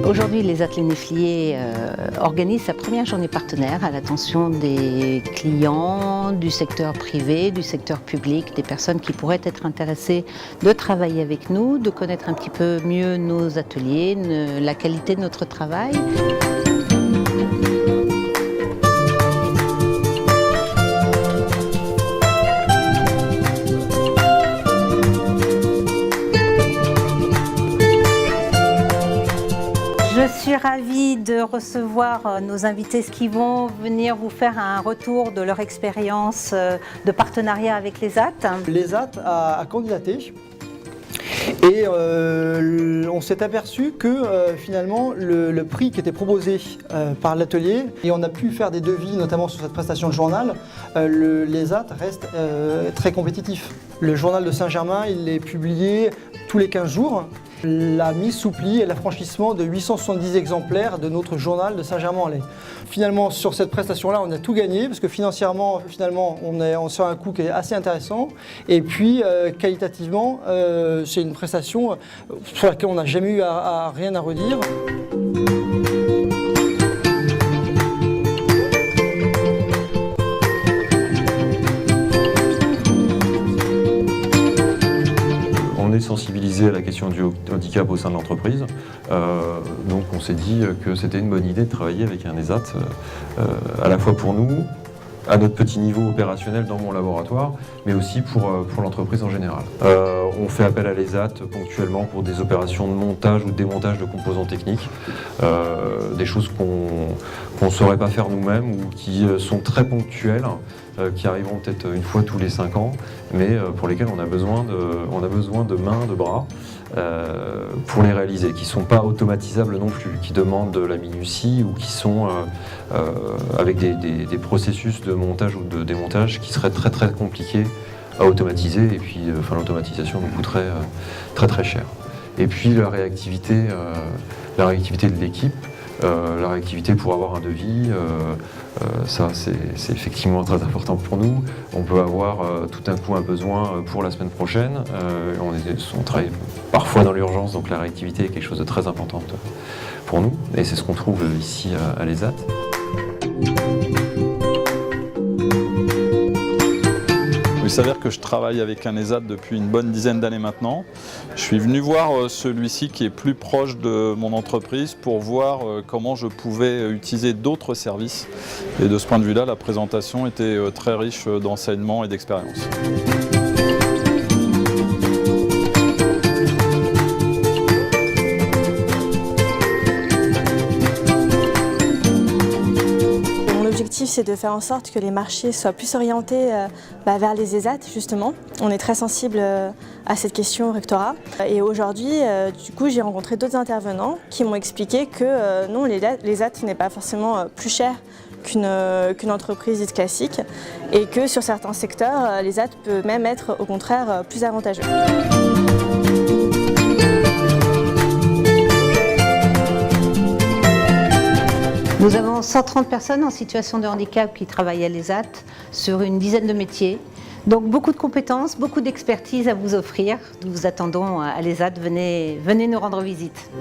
Aujourd'hui, les Ateliers Néflier organisent sa première journée partenaire à l'attention des clients du secteur privé, du secteur public, des personnes qui pourraient être intéressées de travailler avec nous, de connaître un petit peu mieux nos ateliers, la qualité de notre travail. Je suis ravie de recevoir nos invités qui vont venir vous faire un retour de leur expérience de partenariat avec l'ESAT. L'ESAT a candidaté et on s'est aperçu que finalement le prix qui était proposé par l'atelier, et on a pu faire des devis notamment sur cette prestation de journal, l'ESAT reste très compétitif. Le journal de Saint-Germain, il est publié tous les 15 jours. La mise sous pli et l'affranchissement de 870 exemplaires de notre journal de Saint-Germain-en-Laye. Finalement, sur cette prestation-là, on a tout gagné parce que financièrement, on est sur un coût qui est assez intéressant. Et puis, qualitativement, c'est une prestation sur laquelle on n'a jamais eu rien à redire. On est sensibilisé à la question du handicap au sein de l'entreprise, donc on s'est dit que c'était une bonne idée de travailler avec un ESAT, à la fois pour nous, à notre petit niveau opérationnel dans mon laboratoire, mais aussi pour l'entreprise en général. On fait appel à l'ESAT ponctuellement pour des opérations de montage ou de démontage de composants techniques, des choses qu'on ne saurait pas faire nous-mêmes ou qui sont très ponctuelles, qui arriveront peut-être une fois tous les 5 ans, mais pour lesquelles on a besoin de mains, de bras pour les réaliser, qui ne sont pas automatisables non plus, qui demandent de la minutie ou qui sont avec des processus de montage ou de démontage qui seraient très très compliqués à automatiser, et puis l'automatisation nous coûterait très très cher. Et puis la réactivité de l'équipe, la réactivité pour avoir un devis, ça c'est effectivement très important pour nous. On peut avoir tout d'un coup un besoin pour la semaine prochaine, on travaille parfois dans l'urgence, donc la réactivité est quelque chose de très important pour nous, et c'est ce qu'on trouve ici à l'ESAT. Il s'avère que je travaille avec un ESAT depuis une bonne dizaine d'années maintenant. Je suis venu voir celui-ci qui est plus proche de mon entreprise pour voir comment je pouvais utiliser d'autres services. Et de ce point de vue-là, la présentation était très riche d'enseignements et d'expériences. L'objectif, c'est de faire en sorte que les marchés soient plus orientés vers les ESAT, justement. On est très sensible à cette question au rectorat. Et aujourd'hui, du coup, j'ai rencontré d'autres intervenants qui m'ont expliqué que non, l'ESAT n'est pas forcément plus cher qu'une entreprise dite classique, et que sur certains secteurs, l'ESAT peut même être au contraire plus avantageux. Nous avons 130 personnes en situation de handicap qui travaillent à l'ESAT sur une dizaine de métiers. Donc beaucoup de compétences, beaucoup d'expertise à vous offrir. Nous vous attendons à l'ESAT, venez nous rendre visite.